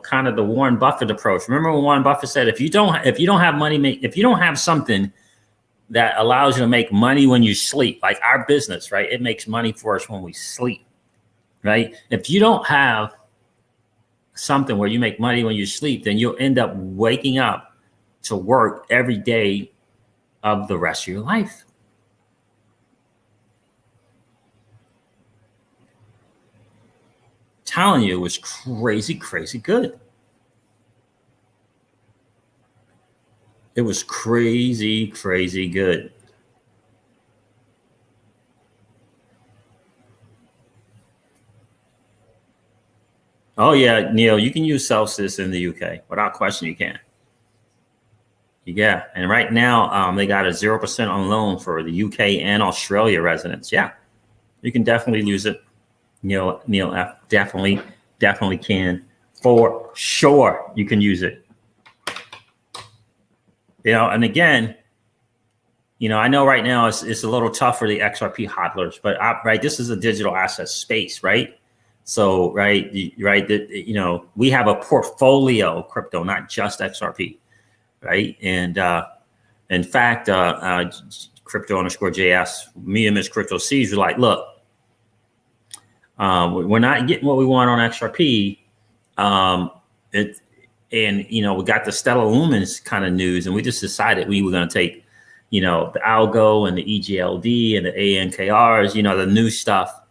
kind of the Warren Buffett approach. Remember when Warren Buffett said, if you don't have money, if you don't have something that allows you to make money when you sleep, like our business, right? It makes money for us when we sleep, right? If you don't have something where you make money when you sleep, then you'll end up waking up to work every day of the rest of your life. Telling you, it was crazy good. It was crazy good. Oh yeah, Neil, you can use Celsius in the UK without question. You can. Yeah, and right now they got a 0% on loan for the UK and Australia residents. Yeah, you can definitely use it. Neil F definitely can, for sure. You can use it. And again, I know right now it's a little tough for the XRP hodlers, but this is a digital asset space, right? So we have a portfolio of crypto, not just XRP. Right. And in fact, crypto_JS, me and Miss Crypto C's were like, look, we're not getting what we want on XRP. We got the Stellar Lumens kind of news, and we just decided we were going to take, the Algo and the EGLD and the ANKRs, the new stuff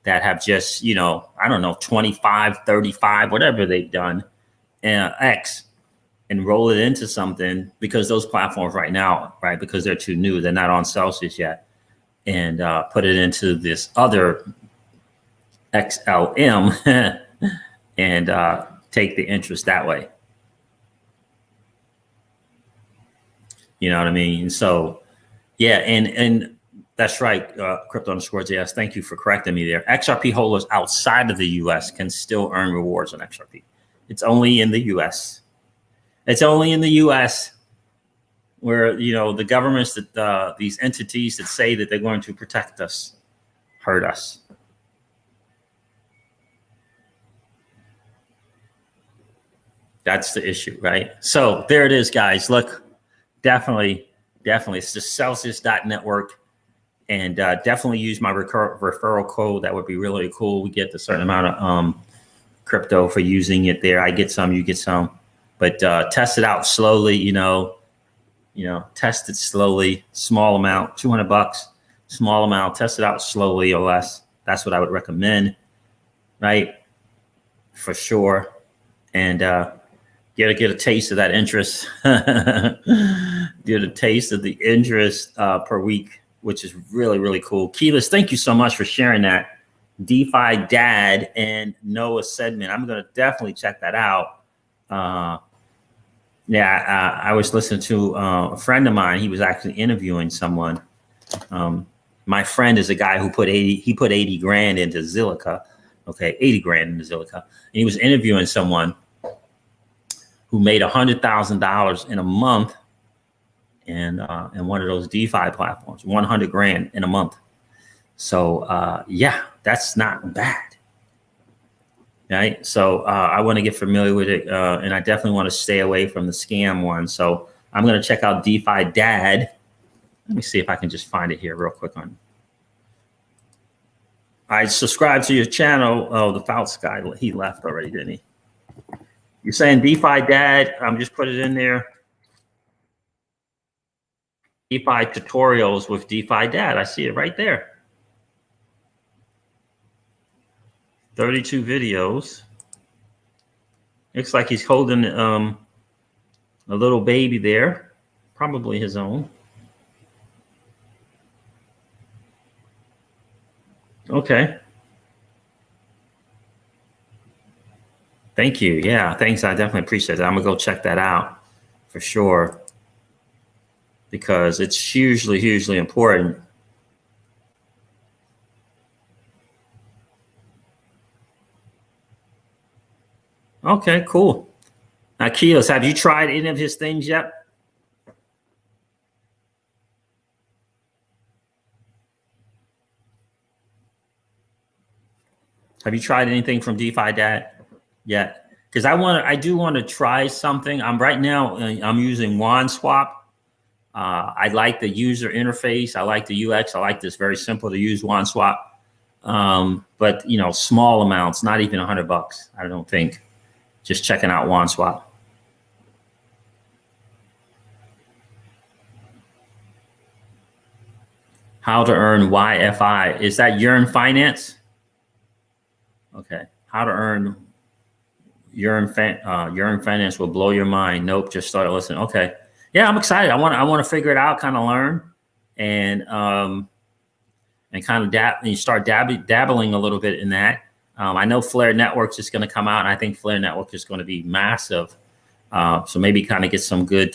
that have just, 25, 35, whatever they've done, X, and roll it into something, because those platforms right now, right, because they're too new, they're not on Celsius yet, and put it into this other XLM and take the interest that way. You know what I mean? So, yeah, and that's right, crypto_JS. Thank you for correcting me there. XRP holders outside of the U.S. can still earn rewards on XRP. It's only in the U.S. It's only in the U.S. where, the governments that these entities that say that they're going to protect us, hurt us. That's the issue, right? So there it is, guys. Look, definitely. It's the Celsius.network. And definitely use my referral code. That would be really cool. We get a certain amount of crypto for using it there. I get some, you get some. But test it out slowly, test it slowly, small amount, $200, small amount, test it out slowly or less. That's what I would recommend, right? For sure. And get a taste of that interest. Get a taste of the interest per week, which is really cool. Keyless, thank you so much for sharing that. DeFi Dad and Noah Sedman. I'm going to definitely check that out. I was listening to a friend of mine. He was actually interviewing someone. My friend is a guy who put 80 grand into Zilliqa. Okay, 80 grand into Zilliqa. And he was interviewing someone who made $100,000 in a month. in one of those DeFi platforms, 100 grand in a month. So yeah, that's not bad. Right. So I want to get familiar with it. And I definitely want to stay away from the scam one. So I'm going to check out DeFi Dad. Let me see if I can just find it here real quick on. I subscribed to your channel. Oh, the Fouts guy, he left already, didn't he? You're saying DeFi Dad. Just put it in there. DeFi tutorials with DeFi Dad. I see it right there. 32 videos. Looks like he's holding a little baby there, probably his own. Okay. Thank you. Yeah, thanks. I definitely appreciate that. I'm gonna go check that out for sure, because it's hugely, hugely important. Okay, cool. Now, Keyless, have you tried any of his things yet? Have you tried anything from DeFi Dad yet? Because I do want to try something. I'm using WanSwap. I like the user interface. I like the UX. I like this very simple to use WanSwap. But small amounts, not even $100. I don't think. Just checking out WanSwap. How to earn YFI. Is that Yearn Finance? Okay. How to earn Yearn Finance will blow your mind. Nope. Just started listening. Okay. Yeah, I'm excited. I want to figure it out, kind of learn, and kind of start dabbling a little bit in that. I know Flare Networks is going to come out, and I think Flare Network is going to be massive. So maybe kind of get some good,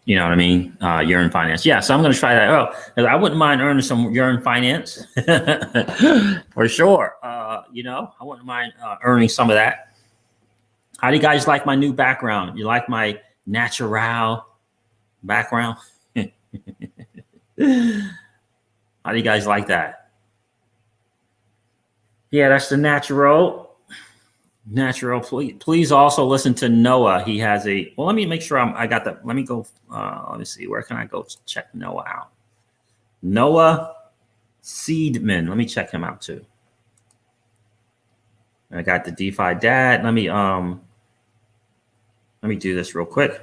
you know what I mean? Yearn Finance. Yeah, so I'm going to try that. Oh, I wouldn't mind earning some Yearn Finance for sure. I wouldn't mind earning some of that. How do you guys like my new background? You like my natural background? How do you guys like that? Yeah, that's the natural. Please also listen to Noah. He has let me make sure I got that. Let me go. Let me see. Where can I go check Noah out? Noah Seedman. Let me check him out too. I got the DeFi Dad. Let me do this real quick.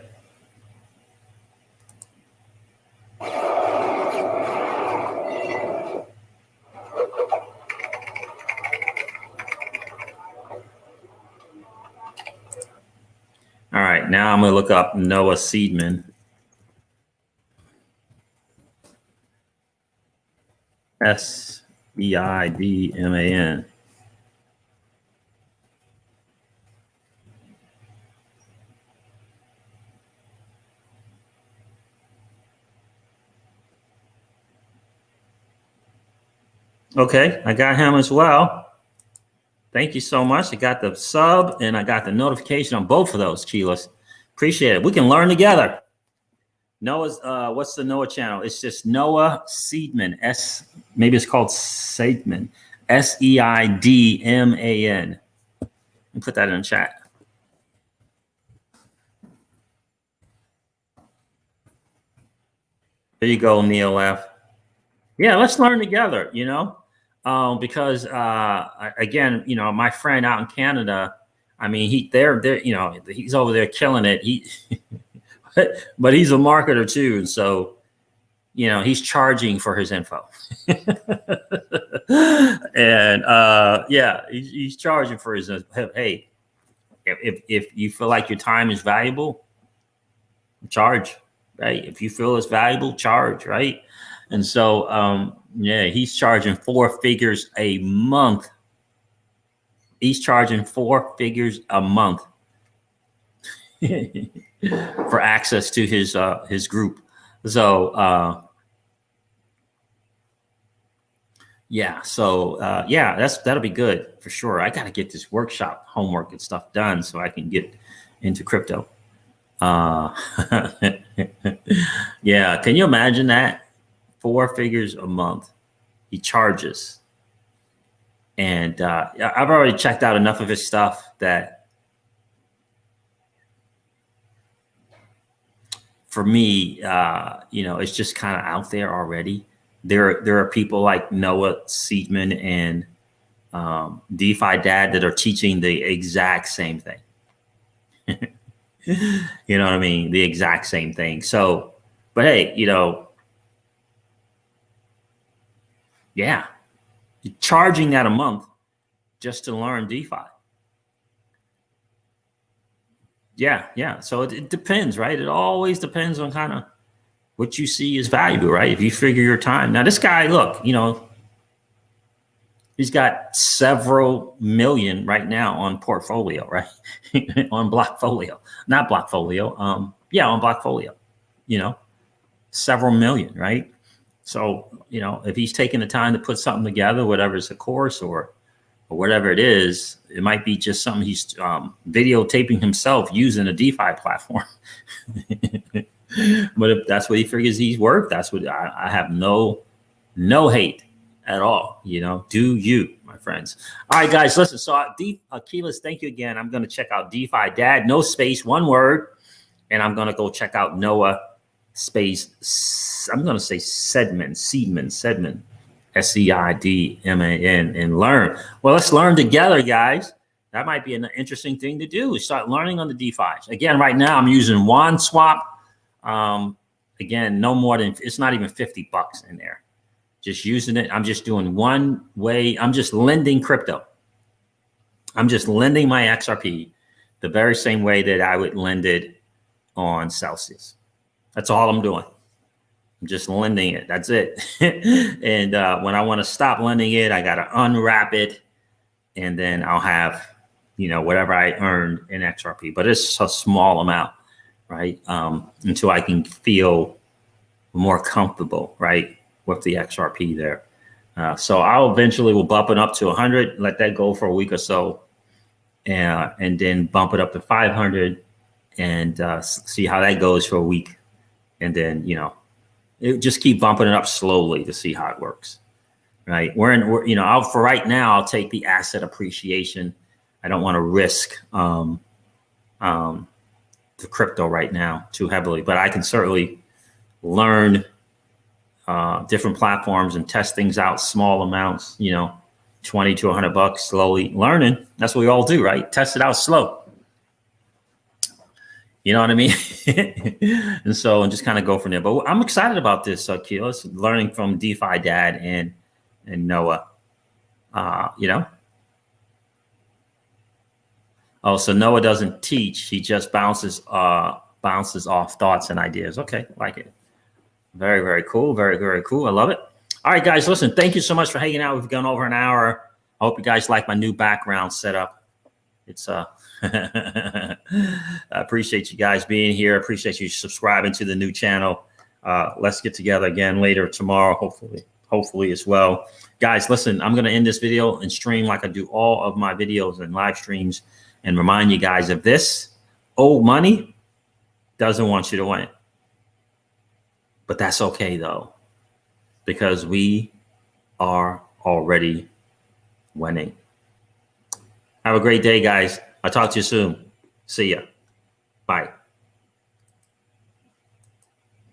All right, now I'm going to look up Noah Seedman. Seidman. Okay, I got him as well. Thank you so much. I got the sub and I got the notification on both of those, Keyless. Appreciate it. We can learn together. Noah's, what's the Noah channel? It's just Noah Seedman. Maybe it's called Seidman. Seidman. And put that in the chat. There you go, Neil F. Yeah, let's learn together, because again, my friend out in Canada, I mean, he's over there killing it. But he's a marketer too, and so he's charging for his info. And yeah, he's charging for his. Hey, if you feel like your time is valuable, charge, right? If you feel it's valuable, charge, right? And so yeah, he's charging 4 figures a month. He's charging 4 figures a month for access to his group. So yeah, so yeah, that'll be good for sure. I got to get this workshop homework and stuff done so I can get into crypto. Yeah, can you imagine that? 4 figures a month he charges. And I've already checked out enough of his stuff that for me, it's just kind of out there already. There are people like Noah Seedman and DeFi Dad that are teaching the exact same thing. You know what I mean? The exact same thing. So, but hey, yeah, you're charging that a month just to learn DeFi. Yeah. So it depends, right? It always depends on kind of what you see is valuable, right? If you figure your time. Now, this guy, look, he's got several million right now on portfolio, right? On Blockfolio, not Blockfolio. On Blockfolio, several million, right? So, if he's taking the time to put something together, whatever it's a course or whatever it is, it might be just something he's videotaping himself using a DeFi platform. But if that's what he figures he's worth, that's what I have no hate at all. Do you, my friends? All right, guys, listen. So Keyless, thank you again. I'm going to check out DeFi Dad, no space, one word. And I'm going to go check out Noah space. I'm going to say Seidman, Seidman, and learn. Well, let's learn together, guys. That might be an interesting thing to do. Start learning on the DeFi. Again, right now I'm using WandSwap. Again, no more than, it's not even $50 in there. Just using it. I'm just doing one way. I'm just lending crypto. I'm just lending my XRP the very same way that I would lend it on Celsius. That's all I'm doing. I'm just lending it. That's it. And when I want to stop lending it, I got to unwrap it. And then I'll have, whatever I earned in XRP. But it's a small amount, right? Until I can feel more comfortable, right, with the XRP there. So I'll eventually will bump it up to 100, let that go for a week or so, and then bump it up to 500 and see how that goes for a week. And then, just keep bumping it up slowly to see how it works, right? For right now, I'll take the asset appreciation. I don't want to risk the crypto right now too heavily, but I can certainly learn different platforms and test things out, small amounts, 20 to $100 slowly learning. That's what we all do, right? Test it out slow. You know what I mean? and just kind of go from there. But I'm excited about this, Keyless, learning from DeFi Dad and Noah. Oh, so Noah doesn't teach. He just bounces off thoughts and ideas. Okay, like it. Very, very cool. Very, very cool. I love it. All right, guys, listen, thank you so much for hanging out. We've gone over an hour. I hope you guys like my new background setup. It's I appreciate you guys being here. I appreciate you subscribing to the new channel. Let's get together again later tomorrow, hopefully as well. Guys, listen, I'm going to end this video and stream like I do all of my videos and live streams and remind you guys of this. Old money doesn't want you to win. But that's okay, though, because we are already winning. Have a great day, guys. I'll talk to you soon. See ya. Bye.